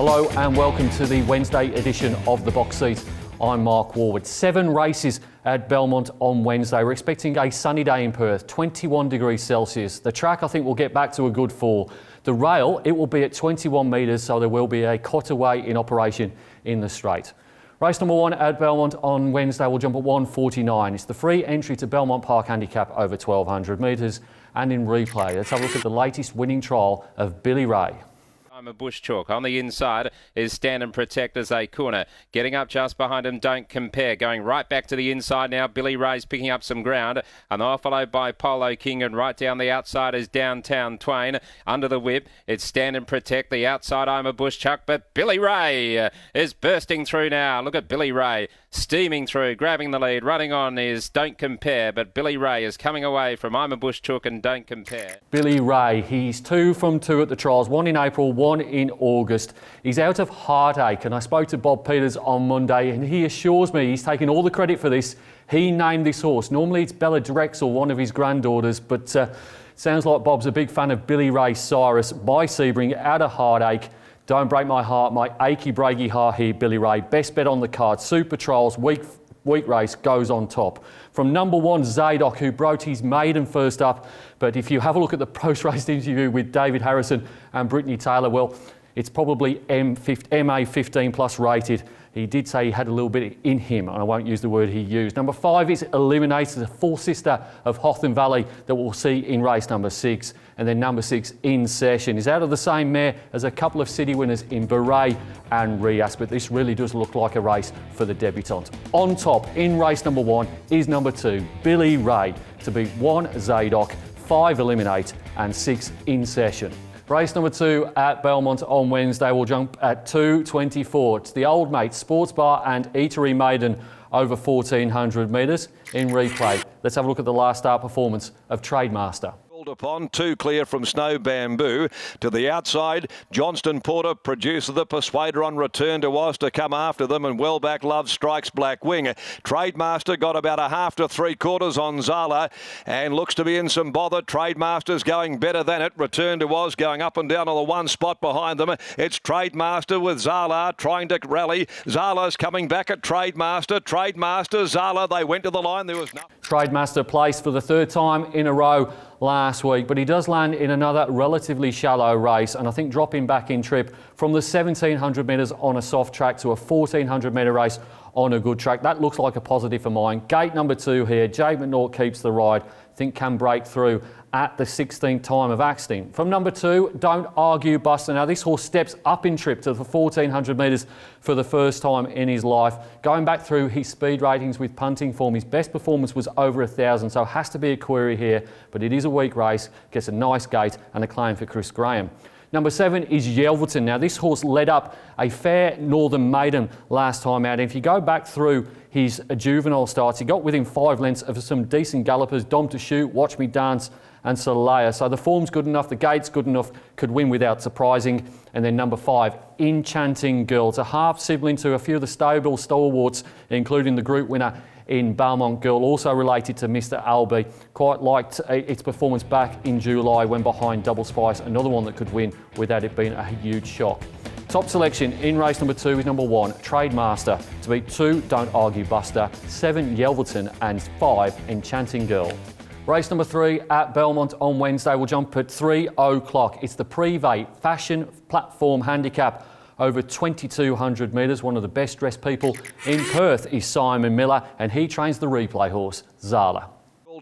Hello and welcome to the Wednesday edition of The Box Seat. I'm Mark Warwood. 7 races at Belmont on Wednesday. We're expecting a sunny day in Perth, 21 degrees Celsius. The track I think will get back to a good 4. The rail, it will be at 21 metres, so there will be a cotterway in operation in the straight. Race number 1 at Belmont on Wednesday will jump at 1:49. It's the free entry to Belmont Park handicap over 1,200 metres. And in replay, let's have a look at the latest winning trial of Billy Ray. I'm a bush chalk. On the inside is Stand and Protect as a corner. Getting up just behind him, Don't Compare. Going right back to the inside now. Billy Ray's picking up some ground. And they're followed by Polo King. And right down the outside is Downtown Twain. Under the whip, it's Stand and Protect. The outside, I'm a bush chuck. But Billy Ray is bursting through now. Look at Billy Ray steaming through, grabbing the lead. Running on is Don't Compare. But Billy Ray is coming away from I'm a bush chalk and Don't Compare. Billy Ray, he's 2 from 2 at the trials. 1 in April, 1 in August. He's out of heartache, and I spoke to Bob Peters on Monday and he assures me he's taking all the credit for this. He named this horse. Normally it's Bella Drexel, one of his granddaughters, but sounds like Bob's a big fan of Billy Ray Cyrus by Sebring, out of heartache. Don't break my heart, my achy breaky heart here, Billy Ray. Best bet on the card. Super Trials, week race goes on top. From number 1, Zadok, who broke his maiden first up. But if you have a look at the post-race interview with David Harrison and Brittany Taylor, well, it's probably MA 15 plus rated. He did say he had a little bit in him, and I won't use the word he used. Number 5 is Eliminated, a full sister of Hotham Valley that we'll see in race number 6. And then number 6, In Session, is out of the same mare as a couple of city winners in Beret and Rias, but this really does look like a race for the debutant. On top, in race number 1, is number 2, Billy Ray, to beat 1, Zadok, 5, Eliminate, and 6, In Session. Race number 2 at Belmont on Wednesday will jump at 2:24. It's the Old Mate Sports Bar and Eatery Maiden over 1,400 metres. In replay, let's have a look at the last start performance of Trademaster. Upon 2 clear from Snow Bamboo. To the outside, Johnston Porter, Producer the Persuader on return to Was to come after them, and well back Love Strikes Black Wing. Trademaster got about a half to 3/4 on Zala and looks to be in some bother. Trademaster's going better than it. Return to Was going up and down on the one spot behind them. It's Trademaster with Zala trying to rally. Zala's coming back at Trademaster. Trademaster, Zala, they went to the line. There was no... Trademaster placed for the 3rd time in a row last week, but he does land in another relatively shallow race, and I think dropping back in trip from the 1,700 metres on a soft track to a 1,400 metre race on a good track, that looks like a positive for mine. Gate number 2 here, Jade McNaught keeps the ride, I think can break through at the 16th time of acting. From number 2, Don't Argue Buster. Now this horse steps up in trip to the 1,400 metres for the first time in his life. Going back through his speed ratings with punting form, his best performance was over 1,000, so has to be a query here, but it is a weak race, gets a nice gate and a claim for Chris Graham. Number 7 is Yelverton. Now this horse led up a fair Northern Maiden last time out. And if you go back through his juvenile starts, he got within 5 lengths of some decent gallopers, Dom to Shoot, Watch Me Dance and Soleil. So the form's good enough, the gate's good enough, could win without surprising. And then number 5, Enchanting Girl. It's a half sibling to a few of the stable stalwarts, including the group winner in Belmont Girl, also related to Mr. Albee. Quite liked its performance back in July when behind Double Spice, another one that could win without it being a huge shock. Top selection in race number 2 is number 1, Trademaster, to beat 2, Don't Argue Buster, 7, Yelverton and 5, Enchanting Girl. Race number 3 at Belmont on Wednesday will jump at 3 o'clock. It's the Privé Fashion Platform Handicap over 2,200 metres. One of the best dressed people in Perth is Simon Miller, and he trains the replay horse, Zala.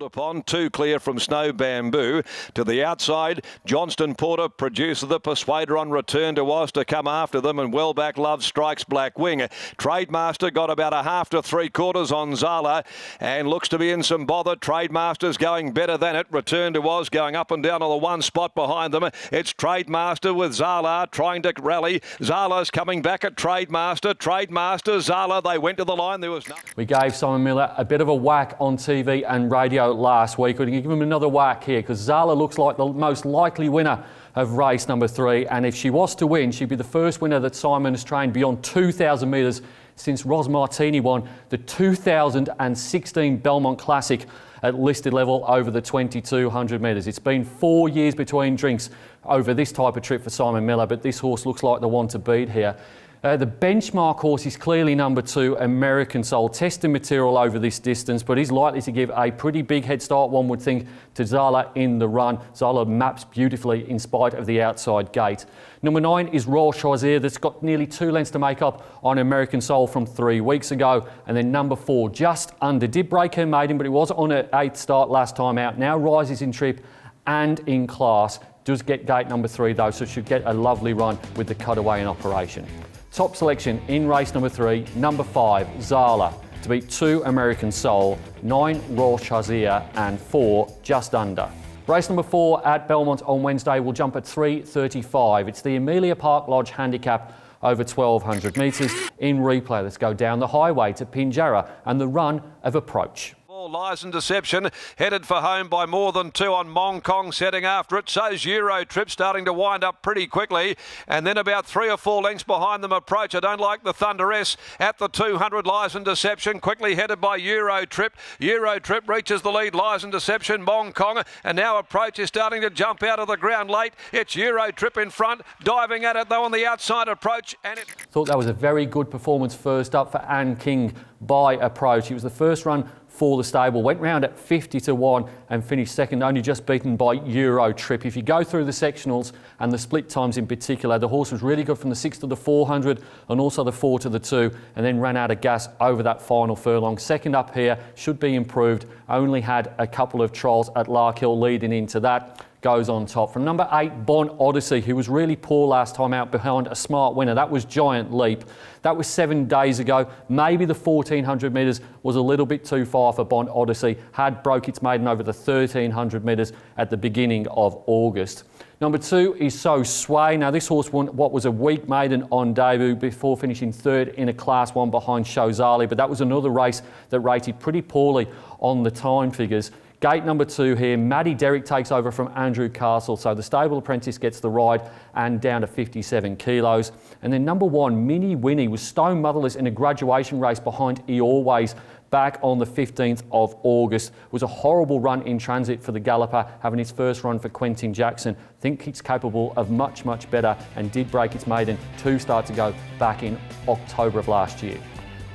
Upon 2 clear from Snow Bamboo. To the outside, Johnston Porter, Producer the Persuader on return to Was to come after them, and well back Love Strikes Black Wing. Trademaster got about a half to 3/4 on Zala and looks to be in some bother. Trademaster's going better than it. Return to Was going up and down on the one spot behind them. It's Trademaster with Zala trying to rally. Zala's coming back at Trademaster. Trademaster, Zala, they went to the line. There was no... We gave Simon Miller a bit of a whack on TV and radio last week. We're going to give him another whack here because Zala looks like the most likely winner of race number 3, and if she was to win, she'd be the first winner that Simon has trained beyond 2,000 metres since Ros Martini won the 2016 Belmont Classic at listed level over the 2200 metres. It's been 4 years between drinks over this type of trip for Simon Miller, but this horse looks like the one to beat here. The benchmark horse is clearly number 2, American Soul. Testing material over this distance, but he's likely to give a pretty big head start, one would think, to Zala in the run. Zala maps beautifully in spite of the outside gate. Number 9 is Royal Choisir, that's got nearly 2 lengths to make up on American Soul from 3 weeks ago. And then number 4, just under, did break her maiden, but it was on her 8th start last time out. Now rises in trip and in class. Does get gate number 3 though, so should get a lovely run with the cutaway in operation. Top selection in race number 3, number 5, Zala, to beat 2 American Soul, 9 Royal Choisir and 4 Just Under. Race number 4 at Belmont on Wednesday will jump at 3:35. It's the Amelia Park Lodge handicap over 1200 metres. In replay, let's go down the highway to Pinjarra and the run of Approach. Lies in Deception, headed for home by more than 2 on Mong Kong, setting after it. So's Euro Trip, starting to wind up pretty quickly. And then about 3 or 4 lengths behind them, Approach. I don't like the Thunder S at the 200. Lies in Deception, quickly headed by Euro Trip. Euro Trip reaches the lead. Lies in Deception, Mong Kong. And now Approach is starting to jump out of the ground late. It's Euro Trip in front, diving at it though on the outside. Approach. And it... Thought that was a very good performance first up for Anne King by Approach. It was the first run for the stable, went round at 50-1 and finished second, only just beaten by Euro Trip. If you go through the sectionals and the split times in particular, the horse was really good from the 6 to the 400 and also the 4 to the 2, and then ran out of gas over that final furlong. Second up here should be improved, only had a couple of trials at Larkhill leading into that. Goes on top. From number 8, Bon Odyssey, who was really poor last time out behind a smart winner. That was Giant Leap. That was 7 days ago. Maybe the 1400 metres was a little bit too far for Bon Odyssey. Had broke its maiden over the 1300 metres at the beginning of August. Number 2 is So Sway. Now this horse won what was a weak maiden on debut before finishing 3rd in a Class 1 behind Shozali, but that was another race that rated pretty poorly on the time figures. Gate number 2 here, Maddie Derrick takes over from Andrew Castle, so the stable apprentice gets the ride and down to 57 kilos. And then number 1, Mini Winnie, was stone motherless in a graduation race behind He Always back on the 15th of August. It was a horrible run in transit for the galloper, having its first run for Quentin Jackson. I think it's capable of much, much better and did break its maiden 2 starts ago back in October of last year.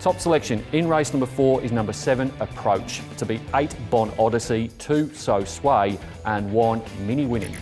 Top selection in race number 4 is number 7, Approach, to beat 8, Bon Odyssey, 2, So Sway and 1, Mini Winnie.